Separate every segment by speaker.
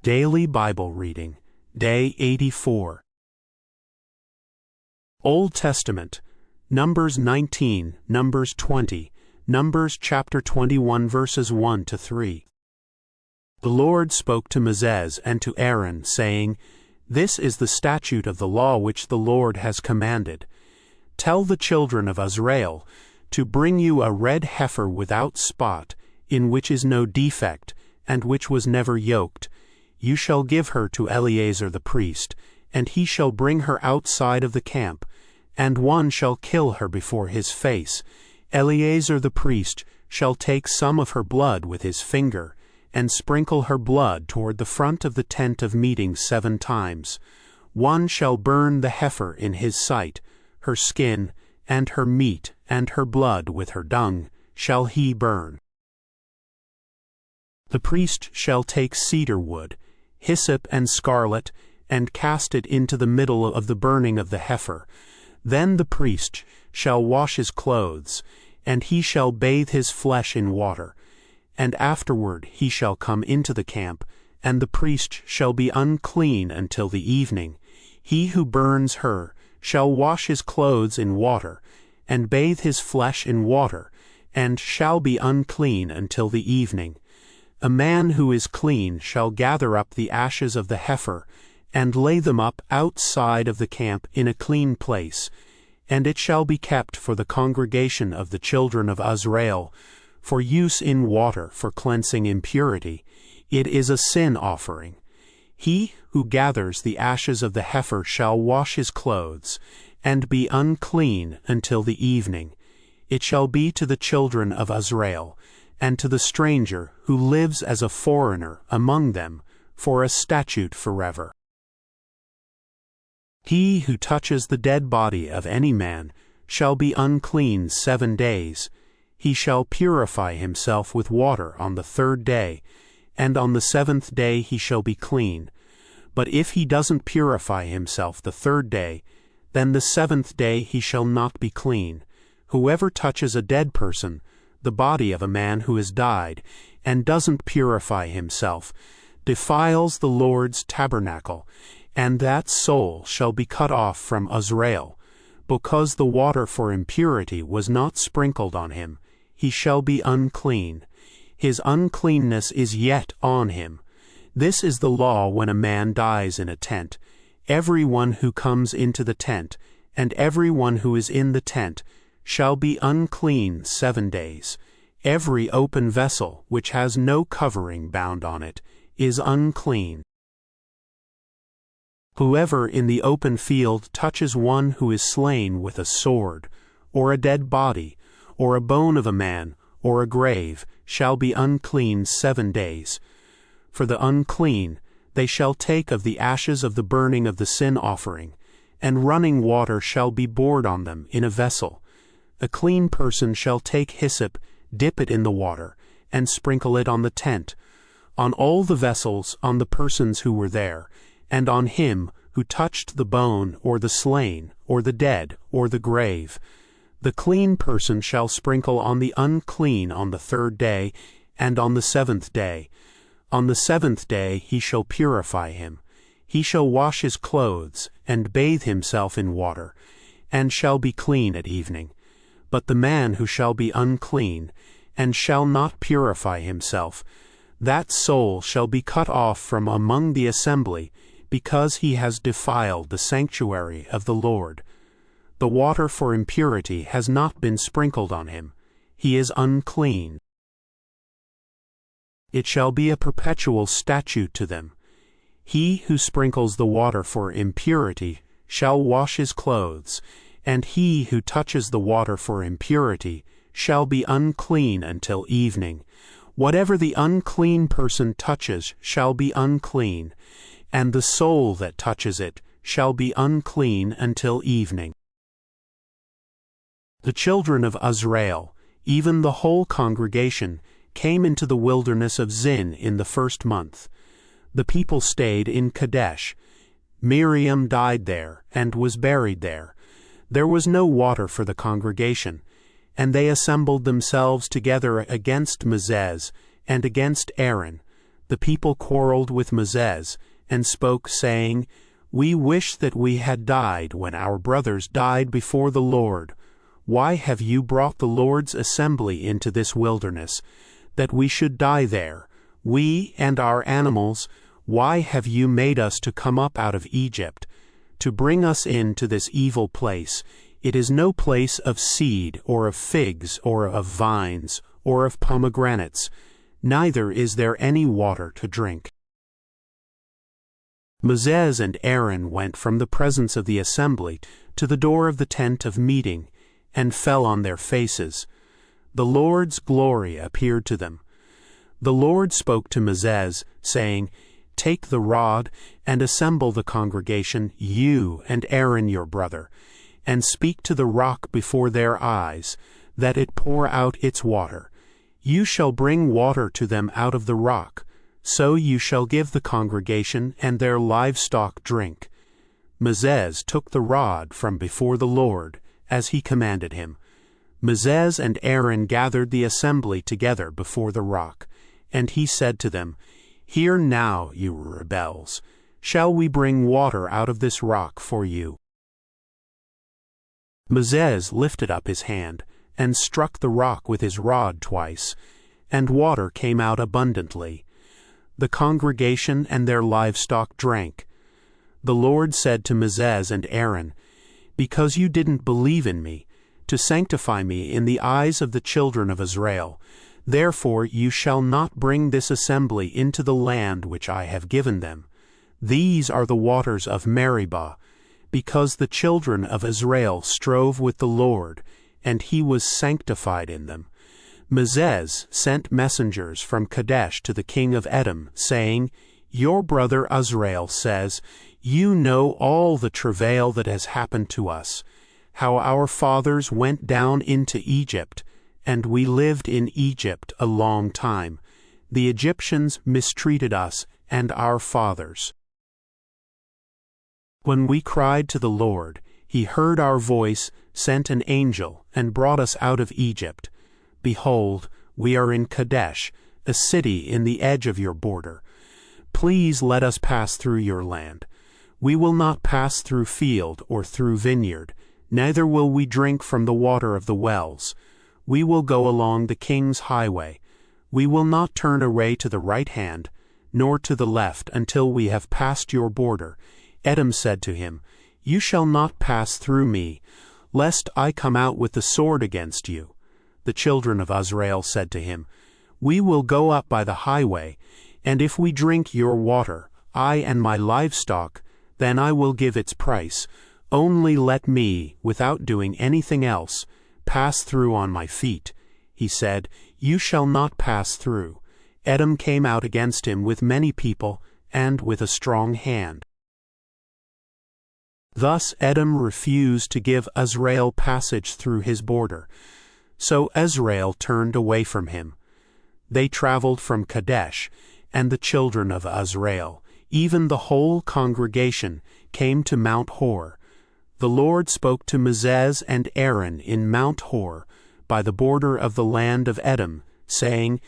Speaker 1: Daily Bible Reading, Day 84. Old Testament, Numbers 19, Numbers 20, Numbers chapter 21 verses 1 to 3. The Lord spoke to Moses and to Aaron, saying, This is the statute of the law which the Lord has commanded. Tell the children of Israel to bring you a red heifer without spot, in which is no defect, and which was never yoked. You shall give her to Eleazar the priest, and he shall bring her outside of the camp, and one shall kill her before his face. Eleazar the priest shall take some of her blood with his finger, and sprinkle her blood toward the front of the tent of meeting 7 times. One shall burn the heifer in his sight, her skin, and her meat, and her blood with her dung, shall he burn. The priest shall take cedar wood, hyssop and scarlet, and cast it into the middle of the burning of the heifer. Then the priest shall wash his clothes, and he shall bathe his flesh in water. And afterward he shall come into the camp, and the priest shall be unclean until the evening. He who burns her shall wash his clothes in water, and bathe his flesh in water, and shall be unclean until the evening. A man who is clean shall gather up the ashes of the heifer, and lay them up outside of the camp in a clean place, and it shall be kept for the congregation of the children of Israel, for use in water for cleansing impurity. It is a sin offering. He who gathers the ashes of the heifer shall wash his clothes, and be unclean until the evening. It shall be to the children of Israel, and to the stranger who lives as a foreigner among them, for a statute forever. He who touches the dead body of any man shall be unclean 7 days. He shall purify himself with water on the 3rd day, and on the 7th day he shall be clean. But if he doesn't purify himself the 3rd day, then the 7th day he shall not be clean. Whoever touches a dead person, the body of a man who has died, and doesn't purify himself, defiles the Lord's tabernacle, and that soul shall be cut off from Israel. Because the water for impurity was not sprinkled on him, he shall be unclean. His uncleanness is yet on him. This is the law when a man dies in a tent. Everyone who comes into the tent, and everyone who is in the tent, shall be unclean 7 days. Every open vessel which has no covering bound on it is unclean. Whoever in the open field touches one who is slain with a sword, or a dead body, or a bone of a man, or a grave, shall be unclean 7 days. For the unclean they shall take of the ashes of the burning of the sin offering, and running water shall be poured on them in a vessel. A clean person shall take hyssop, dip it in the water, and sprinkle it on the tent, on all the vessels, on the persons who were there, and on him who touched the bone, or the slain, or the dead, or the grave. The clean person shall sprinkle on the unclean on the 3rd day, and on the 7th day. On the 7th day he shall purify him. He shall wash his clothes, and bathe himself in water, and shall be clean at evening. But the man who shall be unclean, and shall not purify himself, that soul shall be cut off from among the assembly, because he has defiled the sanctuary of the Lord. The water for impurity has not been sprinkled on him. He is unclean. It shall be a perpetual statute to them. He who sprinkles the water for impurity shall wash his clothes, and he who touches the water for impurity shall be unclean until evening. Whatever the unclean person touches shall be unclean, and the soul that touches it shall be unclean until evening. The children of Israel, even the whole congregation, came into the wilderness of Zin in the 1st month. The people stayed in Kadesh. Miriam died there and was buried there. There was no water for the congregation, and they assembled themselves together against Moses and against Aaron. The people quarreled with Moses, and spoke, saying, We wish that we had died when our brothers died before the Lord. Why have you brought the Lord's assembly into this wilderness, that we should die there, we and our animals? Why have you made us to come up out of Egypt, to bring us into this evil place? It is no place of seed, or of figs, or of vines, or of pomegranates, neither is there any water to drink. Moses and Aaron went from the presence of the assembly to the door of the tent of meeting, and fell on their faces. The Lord's glory appeared to them. The Lord spoke to Moses, saying, Take the rod, and assemble the congregation, you and Aaron your brother, and speak to the rock before their eyes, that it pour out its water. You shall bring water to them out of the rock, so you shall give the congregation and their livestock drink. Moses took the rod from before the Lord, as he commanded him. Moses and Aaron gathered the assembly together before the rock, and he said to them, Hear now, you rebels, shall we bring water out of this rock for you? Moses lifted up his hand, and struck the rock with his rod twice, and water came out abundantly. The congregation and their livestock drank. The Lord said to Moses and Aaron, Because you didn't believe in me, to sanctify me in the eyes of the children of Israel, therefore you shall not bring this assembly into the land which I have given them. These are the waters of Meribah, because the children of Israel strove with the Lord, and he was sanctified in them. Moses sent messengers from Kadesh to the king of Edom, saying, Your brother Israel says, You know all the travail that has happened to us, how our fathers went down into Egypt, and we lived in Egypt a long time. The Egyptians mistreated us and our fathers. When we cried to the Lord, he heard our voice, sent an angel, and brought us out of Egypt. Behold, we are in Kadesh, a city in the edge of your border. Please let us pass through your land. We will not pass through field or through vineyard, neither will we drink from the water of the wells. We will go along the king's highway. We will not turn away to the right hand, nor to the left, until we have passed your border. Edom said to him, You shall not pass through me, lest I come out with the sword against you. The children of Israel said to him, We will go up by the highway, and if we drink your water, I and my livestock, then I will give its price. Only let me, without doing anything else, pass through on my feet. He said, You shall not pass through. Edom came out against him with many people, and with a strong hand. Thus Edom refused to give Israel passage through his border. So Israel turned away from him. They traveled from Kadesh, and the children of Israel, even the whole congregation, came to Mount Hor. The Lord spoke to Moses and Aaron in Mount Hor, by the border of the land of Edom, saying,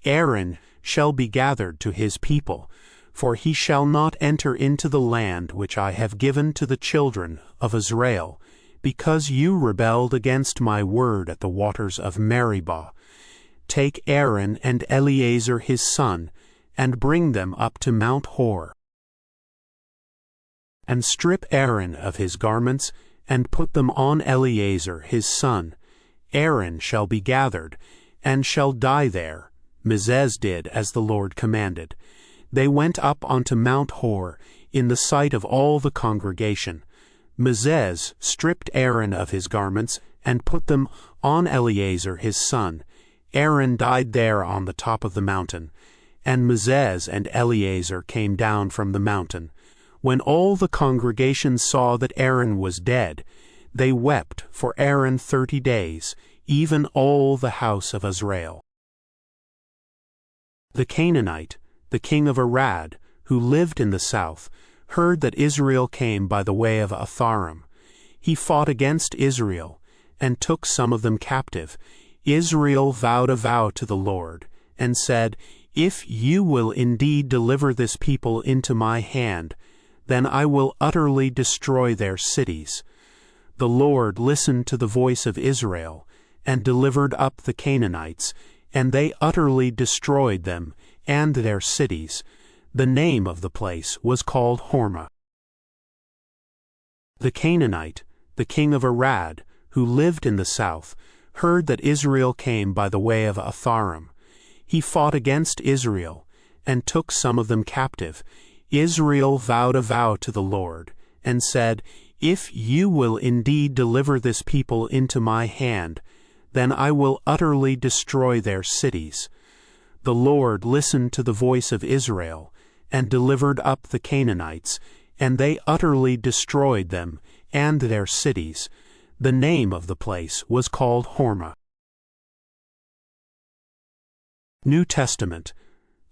Speaker 1: Aaron shall be gathered to his people, for he shall not enter into the land which I have given to the children of Israel, because you rebelled against my word at the waters of Meribah. Take Aaron and Eleazar his son, and bring them up to Mount Hor. And strip Aaron of his garments, and put them on Eleazar his son. Aaron shall be gathered, and shall die there. Moses did as the Lord commanded. They went up onto Mount Hor, in the sight of all the congregation. Moses stripped Aaron of his garments, and put them on Eleazar his son. Aaron died there on the top of the mountain. And Moses and Eleazar came down from the mountain. When all the congregation saw that Aaron was dead, they wept for Aaron 30 days, even all the house of Israel. The Canaanite, the king of Arad, who lived in the south, heard that Israel came by the way of Atharim. He fought against Israel, and took some of them captive. Israel vowed a vow to the Lord, and said, "If you will indeed deliver this people into my hand, then I will utterly destroy their cities." The Lord listened to the voice of Israel, and delivered up the Canaanites, and they utterly destroyed them and their cities. The name of the place was called Hormah. The Canaanite, the king of Arad, who lived in the south, heard that Israel came by the way of Atharim. He fought against Israel, and took some of them captive. Israel vowed a vow to the Lord, and said, "If you will indeed deliver this people into my hand, then I will utterly destroy their cities." The Lord listened to the voice of Israel, and delivered up the Canaanites, and they utterly destroyed them and their cities. The name of the place was called Hormah. New Testament.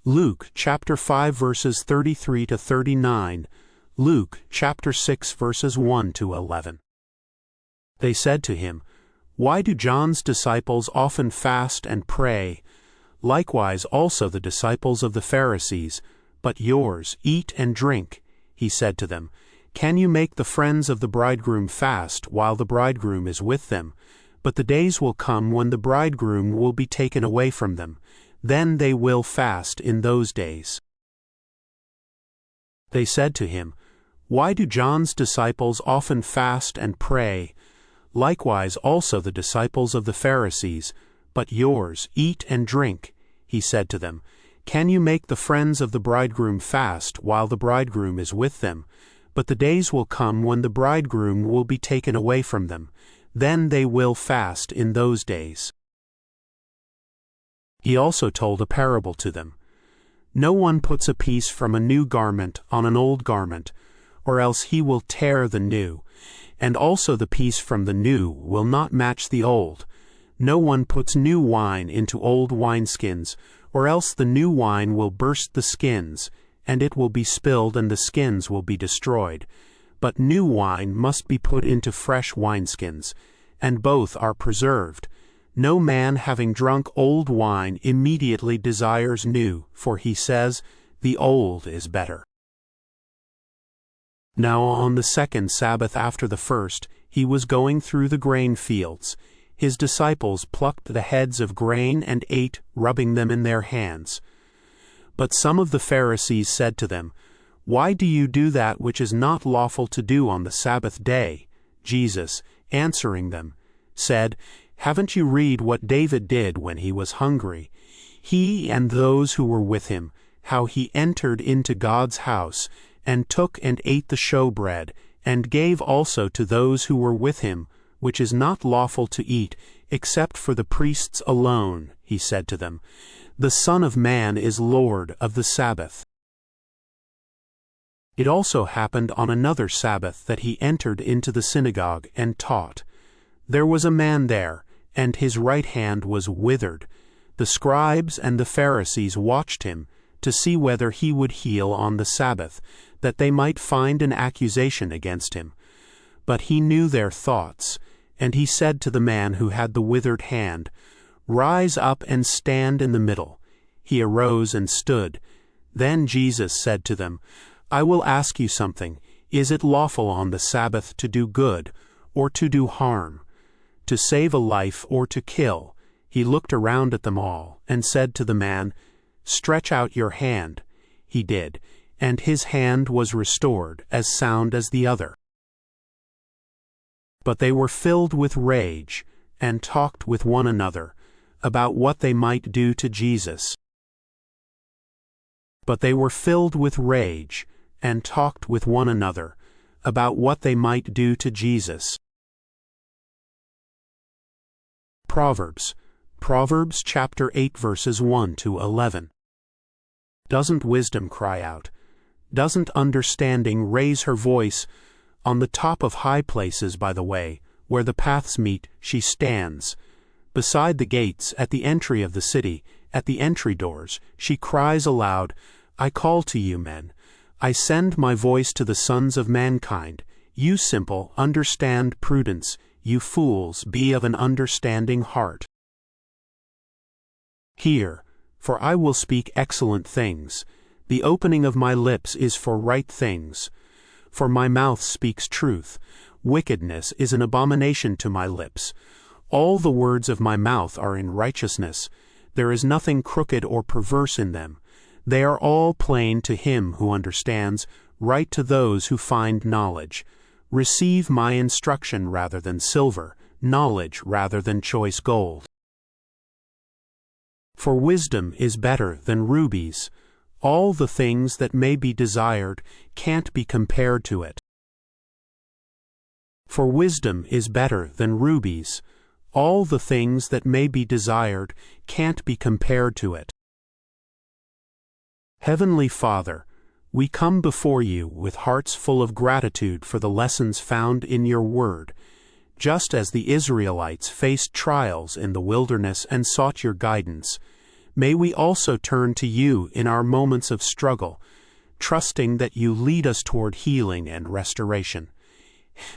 Speaker 1: Luke chapter 5 verses 33 to 39, Luke chapter 6 verses 1 to 11. They said to him, "Why do John's disciples often fast and pray? Likewise also the disciples of the Pharisees, but yours eat and drink." He said to them, "Can you make the friends of the bridegroom fast while the bridegroom is with them? But the days will come when the bridegroom will be taken away from them. Then they will fast in those days." They said to him, "Why do John's disciples often fast and pray? Likewise also the disciples of the Pharisees, but yours eat and drink." He said to them, "Can you make the friends of the bridegroom fast while the bridegroom is with them? But the days will come when the bridegroom will be taken away from them. Then they will fast in those days." He also told a parable to them. "No one puts a piece from a new garment on an old garment, or else he will tear the new, and also the piece from the new will not match the old. No one puts new wine into old wineskins, or else the new wine will burst the skins, and it will be spilled and the skins will be destroyed. But new wine must be put into fresh wineskins, and both are preserved. No man having drunk old wine immediately desires new, for he says, 'The old is better.'" Now on the second Sabbath after the first, he was going through the grain fields. His disciples plucked the heads of grain and ate, rubbing them in their hands. But some of the Pharisees said to them, "Why do you do that which is not lawful to do on the Sabbath day?" Jesus, answering them, said, "Haven't you read what David did when he was hungry? He and those who were with him, how he entered into God's house, and took and ate the showbread, and gave also to those who were with him, which is not lawful to eat, except for the priests alone," he said to them. "The Son of Man is Lord of the Sabbath." It also happened on another Sabbath that he entered into the synagogue and taught. There was a man there, and his right hand was withered. The scribes and the Pharisees watched him to see whether he would heal on the Sabbath, that they might find an accusation against him. But he knew their thoughts, and he said to the man who had the withered hand, "Rise up and stand in the middle." He arose and stood. Then Jesus said to them, "I will ask you something. Is it lawful on the Sabbath to do good, or to do harm? To save a life, or to kill?" He looked around at them all, and said to the man, "Stretch out your hand." He did, and his hand was restored, as sound as the other. But they were filled with rage, and talked with one another about what they might do to Jesus. But they were filled with rage, and talked with one another about what they might do to Jesus. Proverbs. Proverbs chapter 8 verses 1 to 11. Doesn't wisdom cry out? Doesn't understanding raise her voice? On the top of high places by the way, where the paths meet, she stands. Beside the gates, at the entry of the city, at the entry doors, she cries aloud, "I call to you, men. I send my voice to the sons of mankind. You simple, understand prudence. You fools, be of an understanding heart. Hear, for I will speak excellent things. The opening of my lips is for right things. For my mouth speaks truth. Wickedness is an abomination to my lips. All the words of my mouth are in righteousness. There is nothing crooked or perverse in them. They are all plain to him who understands, right to those who find knowledge. Receive my instruction rather than silver, knowledge rather than choice gold. For wisdom is better than rubies. All the things that may be desired can't be compared to it. For wisdom is better than rubies. All the things that may be desired can't be compared to it. Heavenly Father, we come before you with hearts full of gratitude for the lessons found in your word. Just as the Israelites faced trials in the wilderness and sought your guidance, may we also turn to you in our moments of struggle, trusting that you lead us toward healing and restoration.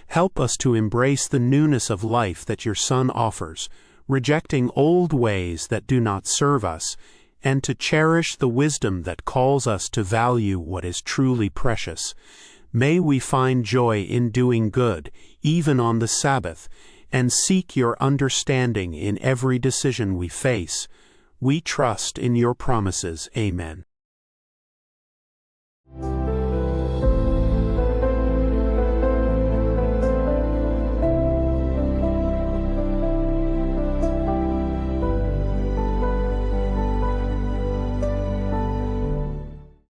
Speaker 1: Help us to embrace the newness of life that your Son offers, rejecting old ways that do not serve us, and to cherish the wisdom that calls us to value what is truly precious. May we find joy in doing good, even on the Sabbath, and seek your understanding in every decision we face. We trust in your promises. Amen.